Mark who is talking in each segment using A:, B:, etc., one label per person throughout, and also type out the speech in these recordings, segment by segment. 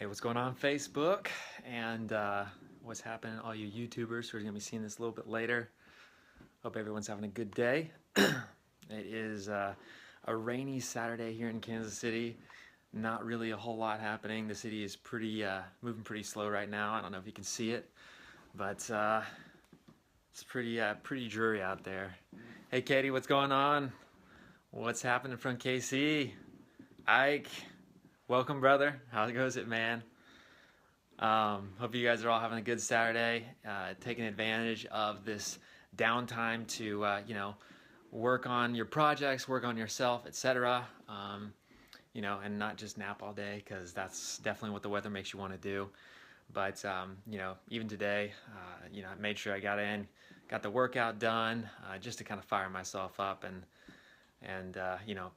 A: Hey, what's going on Facebook? And what's happening, all you YouTubers who are going to be seeing this a little bit later. Hope everyone's having a good day. It is a rainy Saturday here in Kansas City. Not really a whole lot happening. The city is moving pretty slow right now. I don't know if you can see it, but it's pretty dreary out there. Hey, Katie, what's going on? What's happening from KC? Ike, welcome, brother. How goes it, man? Hope you guys are all having a good Saturday, taking advantage of this downtime to, work on your projects, work on yourself, etc. And not just nap all day, because that's definitely what the weather makes you want to do. But, even today, I made sure I got the workout done, just to kind of fire myself up and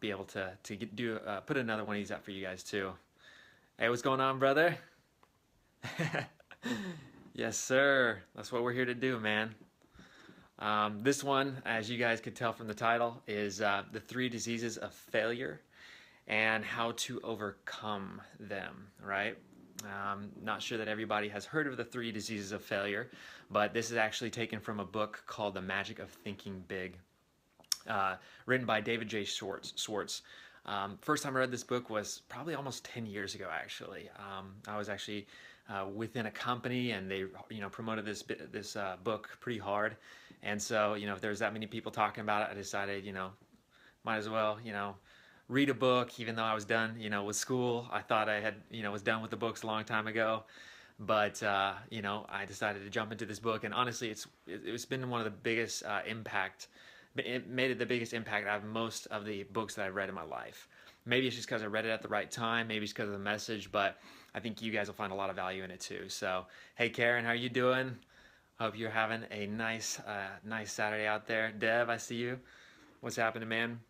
A: be able to put another one of these up for you guys too. Hey, what's going on, brother? Yes, sir. That's what we're here to do, man. This one, as you guys could tell from the title, is the 3 diseases of failure and how to overcome them, right? Not sure that everybody has heard of the 3 diseases of failure, but this is actually taken from a book called The Magic of Thinking Big, written by David J. Schwartz. First time I read this book was probably almost 10 years ago, actually. I was actually within a company, and they promoted this book pretty hard. And so, if there's that many people talking about it, I decided, might as well, read a book, even though I was done, with school. I thought I had, was done with the books a long time ago. But, I decided to jump into this book. And honestly, it's been one of the biggest it made it the biggest impact out of most of the books that I've read in my life. Maybe it's just because I read it at the right time. Maybe it's because of the message, but I think you guys will find a lot of value in it too. So, hey Karen, how are you doing? Hope you're having a nice Saturday out there. Dev, I see you. What's happening, man?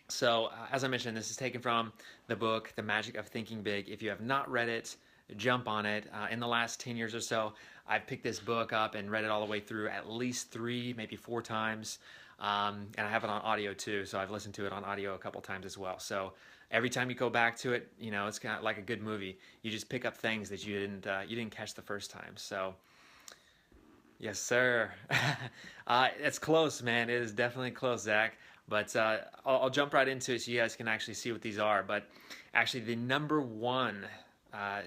A: So, as I mentioned, this is taken from the book, The Magic of Thinking Big. If you have not read it, jump on it. In the last 10 years or so, I've picked this book up and read it all the way through at least 3, maybe 4 times. And I have it on audio too, so I've listened to it on audio a couple times as well. So every time you go back to it, it's kind of like a good movie. You just pick up things that you didn't catch the first time. So yes, sir. It's close, man. It is definitely close, Zach. But I'll jump right into it so you guys can actually see what these are. But actually, the number 1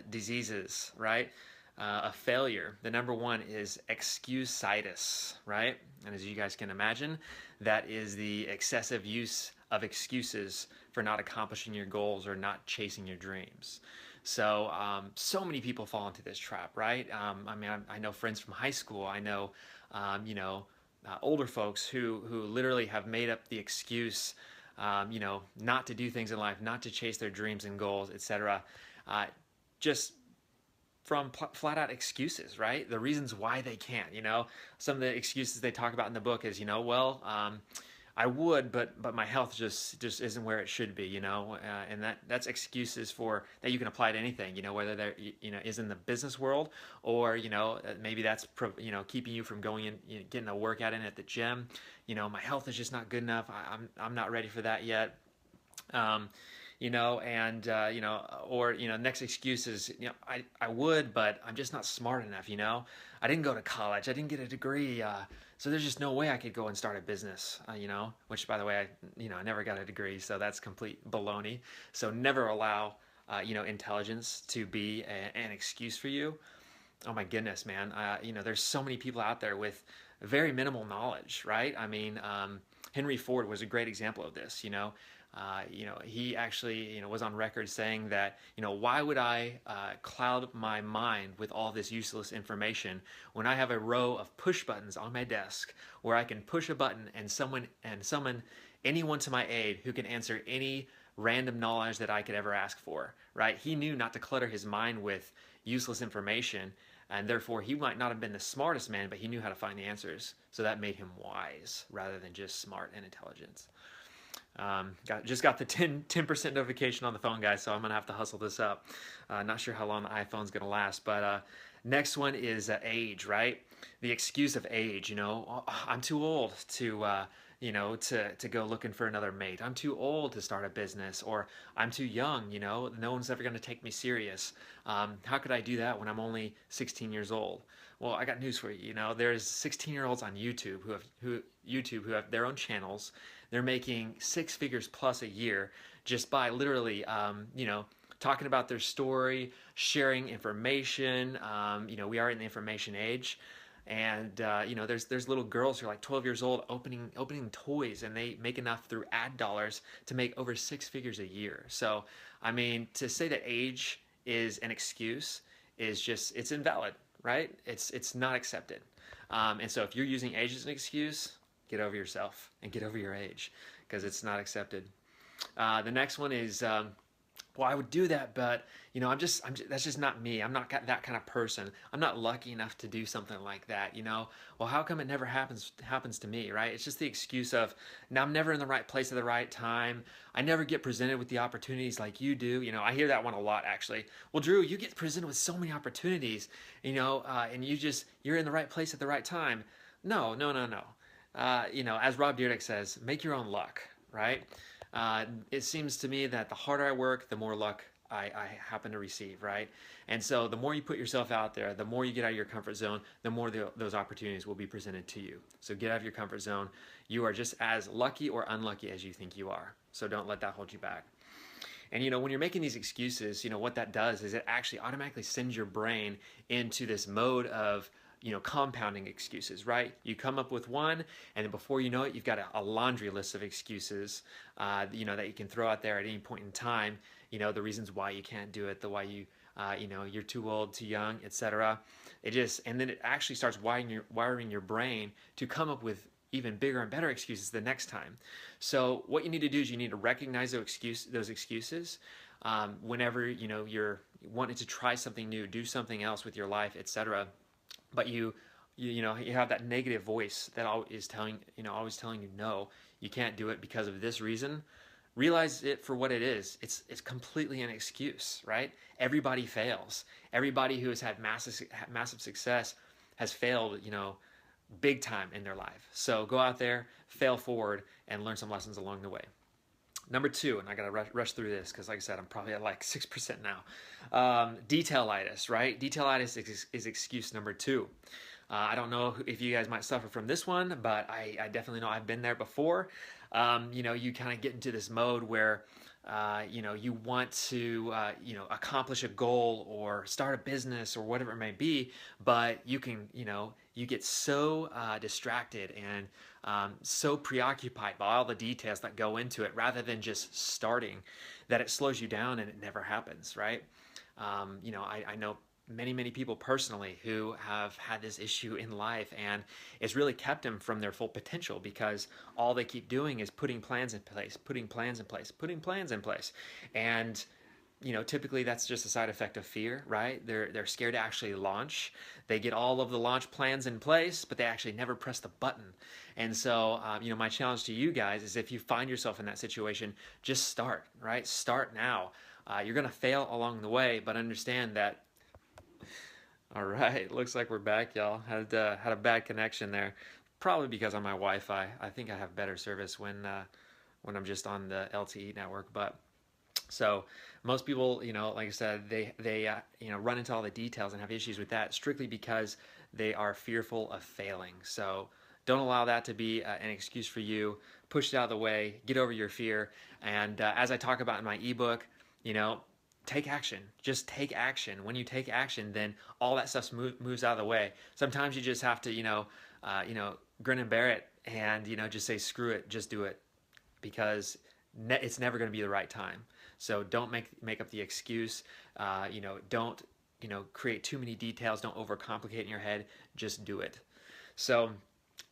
A: diseases, right? A failure. The number 1 is excusitis, right? And as you guys can imagine, that is the excessive use of excuses for not accomplishing your goals or not chasing your dreams. So, so many people fall into this trap, right? I know friends from high school. I know, older folks who literally have made up the excuse, not to do things in life, not to chase their dreams and goals, etc. Just from flat out excuses, right? The reasons why they can't, some of the excuses they talk about in the book is, I would, but my health just isn't where it should be, and that's excuses that you can apply to anything, whether they're, is in the business world or, maybe that's, keeping you from going in, getting a workout in at the gym. My health is just not good enough. I'm not ready for that yet. Next excuse is, I would, but I'm just not smart enough, I didn't go to college, I didn't get a degree, so there's just no way I could go and start a business, which, by the way, I never got a degree, so that's complete baloney. So never allow, intelligence to be an excuse for you. Oh my goodness, man. There's so many people out there with very minimal knowledge, right? Henry Ford was a great example of this, he actually, was on record saying that, why would I cloud my mind with all this useless information when I have a row of push buttons on my desk where I can push a button and summon anyone to my aid who can answer any random knowledge that I could ever ask for, right? He knew not to clutter his mind with useless information, and therefore he might not have been the smartest man, but he knew how to find the answers. So that made him wise rather than just smart and intelligent. Just got the 10% notification on the phone, guys, so I'm going to have to hustle this up. Not sure how long the iPhone's going to last, but next one is age, right? The excuse of age, I'm too old to to go looking for another mate. I'm too old to start a business, or I'm too young, no one's ever going to take me serious. How could I do that when I'm only 16 years old? Well, I got news for you. There's 16-year-olds on YouTube who have their own channels. They're making six figures plus a year just by literally, talking about their story, sharing information. We are in the information age. And there's little girls who are like 12 years old opening toys, and they make enough through ad dollars to make over six figures a year. So, I mean, to say that age is an excuse is just, it's invalid, right? It's not accepted. And so if you're using age as an excuse, get over yourself and get over your age, because it's not accepted. The next one is, well, I would do that, but that's just not me. I'm not that kind of person. I'm not lucky enough to do something like that. Well, how come it never happens to me, right? It's just the excuse of, now I'm never in the right place at the right time. I never get presented with the opportunities like you do. I hear that one a lot, actually. Well, Drew, you get presented with so many opportunities, and you're in the right place at the right time. No, no, no, no. As Rob Dyrdek says, make your own luck, right? It seems to me that the harder I work, the more luck I happen to receive, right? And so the more you put yourself out there, the more you get out of your comfort zone, the more those opportunities will be presented to you. So get out of your comfort zone. You are just as lucky or unlucky as you think you are. So don't let that hold you back. And when you're making these excuses, what that does is it actually automatically sends your brain into this mode of compounding excuses, right? You come up with one, and then before you know it, you've got a laundry list of excuses, that you can throw out there at any point in time. The reasons why you can't do it, the why you're too old, too young, etc. And then it actually starts wiring your brain to come up with even bigger and better excuses the next time. So what you need to do is you need to recognize those excuses. Whenever you're wanting to try something new, do something else with your life, etc. But you have that negative voice that is always telling you no, you can't do it because of this reason. Realize it for what it is. It's completely an excuse, right? Everybody fails. Everybody who has had massive success has failed, big time in their life. So go out there, fail forward, and learn some lessons along the way. Number two, and I gotta rush through this because, like I said, I'm probably at like 6% now. Detailitis, right? Detailitis is excuse number two. I don't know if you guys might suffer from this one, but I definitely know I've been there before. You kind of get into this mode where, you want to, accomplish a goal or start a business or whatever it may be, but you get so distracted and so preoccupied by all the details that go into it rather than just starting that it slows you down and it never happens, right? I know many people personally who have had this issue in life, and it's really kept them from their full potential because all they keep doing is putting plans in place, and typically that's just a side effect of fear, right? They're scared to actually launch. They get all of the launch plans in place, but they actually never press the button. And so, my challenge to you guys is, if you find yourself in that situation, just start, right? Start now. You're going to fail along the way, but understand that. All right, looks like we're back, y'all. Had a bad connection there, probably because of my Wi-Fi. I think I have better service when I'm just on the LTE network. But so most people, like I said, they run into all the details and have issues with that strictly because they are fearful of failing. So don't allow that to be an excuse for you. Push it out of the way. Get over your fear. And as I talk about in my ebook, take action. Just take action. When you take action, then all that stuff moves out of the way. Sometimes you just have to, grin and bear it, and just say screw it, just do it, because it's never going to be the right time. So don't make up the excuse. Don't create too many details. Don't overcomplicate in your head. Just do it. So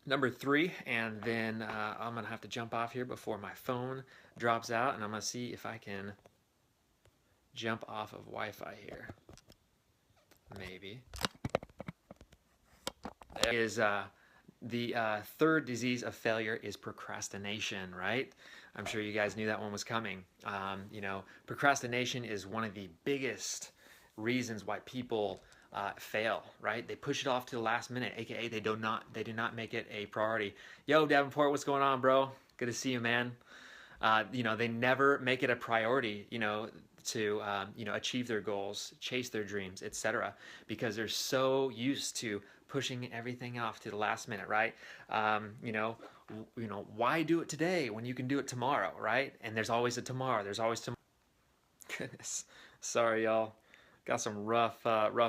A: number three, and then I'm gonna have to jump off here before my phone drops out, and I'm gonna see if I can jump off of Wi-Fi here. Maybe. There is the third disease of failure is procrastination, right? I'm sure you guys knew that one was coming. Procrastination is one of the biggest reasons why people fail, right? They push it off to the last minute, aka they do not make it a priority. Yo, Davenport, what's going on, bro? Good to see you, man. They never make it a priority, to achieve their goals, chase their dreams, etc., because they're so used to pushing everything off to the last minute, right? Why do it today when you can do it tomorrow, right? And there's always a tomorrow. There's always tomorrow. Goodness, sorry, y'all. Got some rough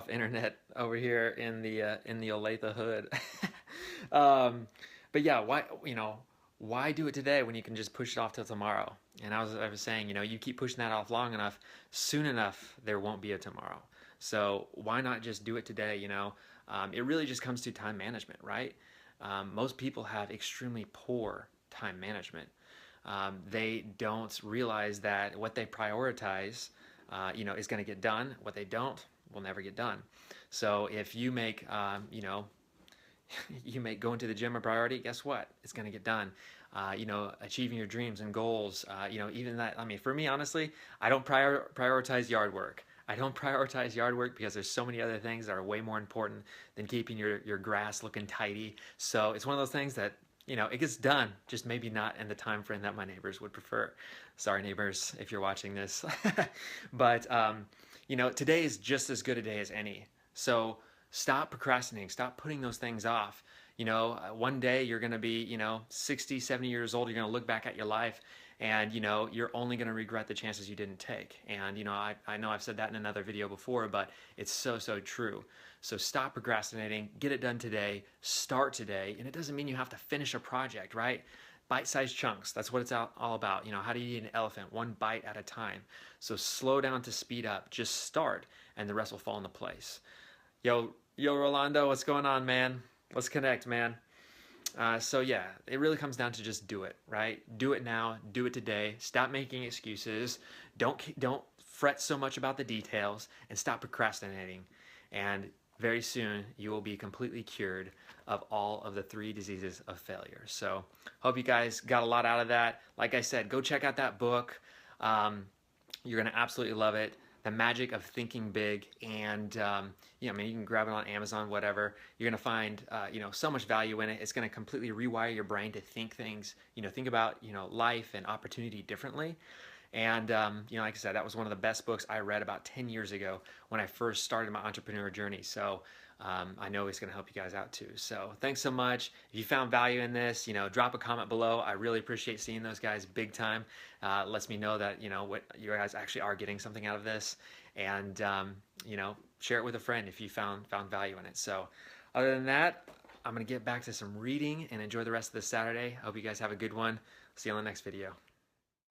A: internet over here in the Olathe hood. But yeah, why do it today when you can just push it off till tomorrow? And I was saying, you keep pushing that off long enough, soon enough there won't be a tomorrow. So why not just do it today? It really just comes to time management, right? Most people have extremely poor time management. They don't realize that what they prioritize, is going to get done. What they don't will never get done. So if you make, you make going to the gym a priority, guess what? It's going to get done. Achieving your dreams and goals, even that, for me, honestly, I don't prioritize yard work. I don't prioritize yard work because there's so many other things that are way more important than keeping your grass looking tidy. So it's one of those things that, it gets done, just maybe not in the time frame that my neighbors would prefer. Sorry, neighbors, if you're watching this. But, today is just as good a day as any. So stop procrastinating, stop putting those things off. One day you're going to be, 60, 70 years old. You're going to look back at your life and, you're only going to regret the chances you didn't take. And, I know I've said that in another video before, but it's so, so true. So stop procrastinating, get it done today, start today. And it doesn't mean you have to finish a project, right? Bite-sized chunks, that's what it's all about. How do you eat an elephant? One bite at a time. So slow down to speed up, just start, and the rest will fall into place. Yo, Rolando, what's going on, man? Let's connect, man. So yeah, it really comes down to just do it, right? Do it now, do it today. Stop making excuses. Don't fret so much about the details, and stop procrastinating. And very soon you will be completely cured of all of the 3 diseases of failure. So hope you guys got a lot out of that. Like I said, go check out that book. You're gonna absolutely love it. The Magic of Thinking Big, and you can grab it on Amazon, whatever. You're gonna find so much value in it. It's gonna completely rewire your brain to think things, think about life and opportunity differently. And like I said, that was one of the best books I read about 10 years ago when I first started my entrepreneur journey. So I know it's gonna help you guys out too. So thanks so much. If you found value in this, drop a comment below. I really appreciate seeing those guys big time. Lets me know that what you guys actually are getting something out of this. And share it with a friend if you found value in it. So other than that, I'm gonna get back to some reading and enjoy the rest of this Saturday. Hope you guys have a good one. See you on the next video.